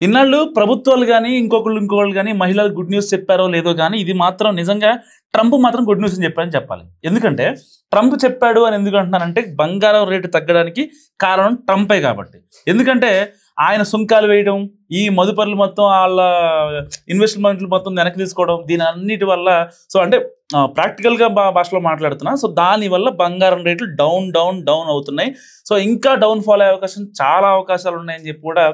ఇన్నాళ్ళు ప్రభుత్వాలు గాని, ఇంకొకళ్ళు గాని మహిళలకు గుడ్ న్యూస్ చెప్పారో లేదో గాని, ఇది మాత్రం నిజంగా ట్రంప్ మాత్రం గుడ్ న్యూస్ అని చెప్పారని చెప్పాలి. ఎందుకంటే ట్రంప్ చెప్పాడు అని ఎందుకు అంటున్నానంటే బంగారం రేటు తగ్గడానికి కారణం ట్రంపే కాబట్టి. ఎందుకంటే ఆయన సుంకాలు వేయడం, ఈ మదుపరులు మొత్తం వాళ్ళ ఇన్వెస్ట్మెంట్లు మొత్తం వెనక్కి తీసుకోవడం, దీని అన్నిటి వల్ల సో అంటే ప్రాక్టికల్గా భాషలో మాట్లాడుతున్నా. సో దానివల్ల బంగారం రేట్లు డౌన్ అవుతున్నాయి. సో ఇంకా డౌన్ ఫాల్ అయ్యే చాలా అవకాశాలు ఉన్నాయని చెప్పి కూడా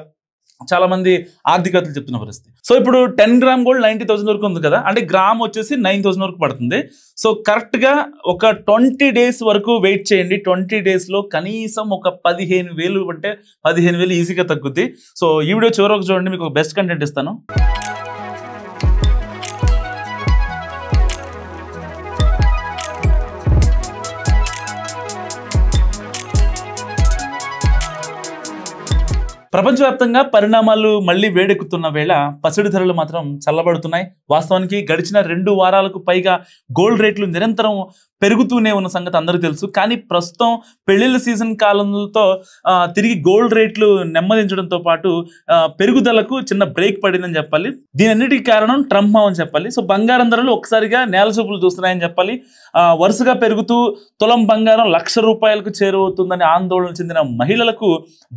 చాలా మంది ఆర్థికవేత్తలు చెప్తున్న పరిస్థితి. సో ఇప్పుడు 10 గ్రామ్ గోల్డ్ 90,000 వరకు ఉంది కదా, అంటే గ్రామ్ వచ్చేసి 9,000 వరకు పడుతుంది. సో కరెక్ట్గా ఒక 20 డేస్ వరకు వెయిట్ చేయండి. 20 డేస్లో కనీసం ఒక 15,000 అంటే 15,000 ఈజీగా తగ్గుద్ది. సో ఈ వీడియో చివరకు చూడండి, మీకు ఒక బెస్ట్ కంటెంట్ ఇస్తాను. ప్రపంచవ్యాప్తంగా పరిణామాలు మళ్లీ వేడెక్కుతున్న వేళ పసిడి ధరలు మాత్రం చల్లబడుతున్నాయి. వాస్తవానికి గడిచిన 2 వారాలకు పైగా గోల్డ్ రేట్లు నిరంతరం పెరుగుతూనే ఉన్న సంగతి అందరికీ తెలుసు. కానీ ప్రస్తుతం పెళ్లిళ్ళ సీజన్ కాలంతో తిరిగి గోల్డ్ రేట్లు నెమ్మదించడంతో పాటు పెరుగుదలకు చిన్న బ్రేక్ పడిందని చెప్పాలి. దీనన్నిటికీ కారణం ట్రంప్ అని చెప్పాలి. సో బంగారం ధరలు ఒకసారిగా నేల చూపులు చూస్తున్నాయని చెప్పాలి. వరుసగా పెరుగుతూ తులం బంగారం ₹1,00,000 చేరువవుతుందని ఆందోళన చెందిన మహిళలకు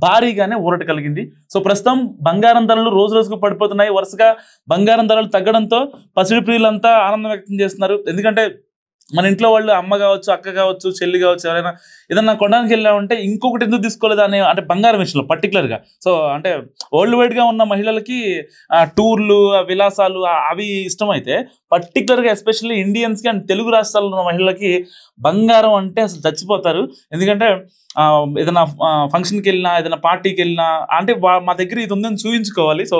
భారీగానే ఊరట కలిగింది. సో ప్రస్తుతం బంగారం ధరలు రోజు రోజుకు పడిపోతున్నాయి. వరుసగా బంగారం ధరలు తగ్గడంతో పసిడి ప్రియులంతా ఆనందం వ్యక్తం చేస్తున్నారు. ఎందుకంటే మన ఇంట్లో వాళ్ళు అమ్మ కావచ్చు, అక్క కావచ్చు, చెల్లి కావచ్చు, ఎవరైనా ఏదన్నా కొనడానికి వెళ్ళామంటే ఇంకొకటి ఎందుకు తీసుకోలేదు అనే అంటే బంగారం విషయంలో పర్టికులర్గా. సో అంటే వరల్డ్ వైడ్గా ఉన్న మహిళలకి టూర్లు, విలాసాలు అవి ఇష్టమైతే పర్టికులర్గా ఎస్పెషల్లీ ఇండియన్స్కి అండ్ తెలుగు రాష్ట్రాల్లో ఉన్న మహిళలకి బంగారం అంటే అసలు చచ్చిపోతారు. ఎందుకంటే ఏదైనా ఫంక్షన్కి వెళ్ళినా, ఏదైనా పార్టీకి వెళ్ళినా అంటే మా దగ్గర ఇది ఉందని చూపించుకోవాలి. సో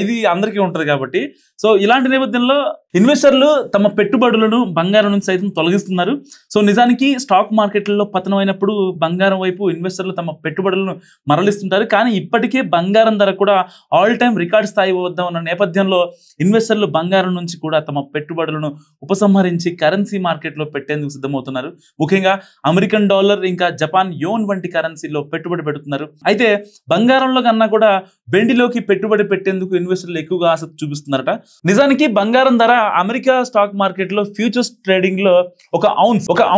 ఇది అందరికీ ఉంటుంది కాబట్టి. సో ఇలాంటి నేపథ్యంలో ఇన్వెస్టర్లు తమ పెట్టుబడులను బంగారం నుంచి సైతం తొలగిస్తున్నారు. సో నిజానికి స్టాక్ మార్కెట్లలో పతనం అయినప్పుడు బంగారం వైపు ఇన్వెస్టర్లు తమ పెట్టుబడులను మరలిస్తుంటారు. కానీ ఇప్పటికే బంగారం ధర కూడా ఆల్ టైమ్ రికార్డ్ స్థాయి వద్ద ఉన్న నేపథ్యంలో ఇన్వెస్టర్లు బంగారం నుంచి కూడా తమ పెట్టుబడులను ఉపసంహరించి కరెన్సీ మార్కెట్లో పెట్టేందుకు సిద్ధమవుతున్నారు. ముఖ్యంగా అమెరికన్ డాలర్, ఇంకా జపాన్ యోన్ వంటి కరెన్సీలో పెట్టుబడి పెడుతున్నారు. అయితే బంగారంలో కన్నా కూడా వెండిలోకి పెట్టుబడి పెట్టేందుకు ఇన్వెస్టర్లు ఎక్కువగా ఆసక్తి చూపిస్తున్నారట. నిజానికి బంగారం ధర అమెరికా స్టాక్ మార్కెట్ లో ఫ్యూచర్స్ ట్రేడింగ్ లో ఒక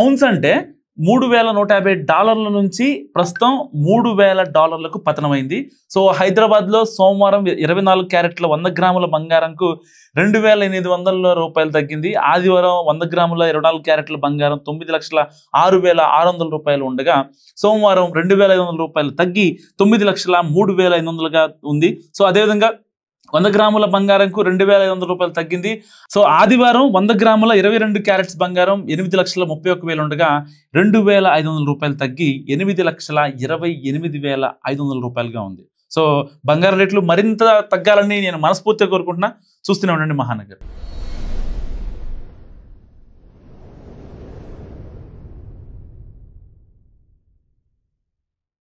ఔన్స్ అంటే $3,150 నుంచి ప్రస్తుతం $3,000 పతనమైంది. సో హైదరాబాద్ లో సోమవారం 24 క్యారెట్ల 100 గ్రాముల బంగారంకు $2,800 తగ్గింది. ఆదివారం 100 గ్రాముల 24 క్యారెట్ల బంగారం $9,06,600 ఉండగా సోమవారం $2,500 తగ్గి $9,03,500గా ఉంది. సో అదేవిధంగా 100 గ్రాముల బంగారంకు $2,500 తగ్గింది. సో ఆదివారం 100 గ్రాముల 22 క్యారెట్స్ బంగారం $8,31,000 ఉండగా $2,500 తగ్గి $8,28,500గా ఉంది. సో బంగారం రేట్లు మరింత తగ్గాలని నేను మనస్ఫూర్తిగా కోరుకుంటున్నా. చూస్తూనే ఉండండి మహానగర్.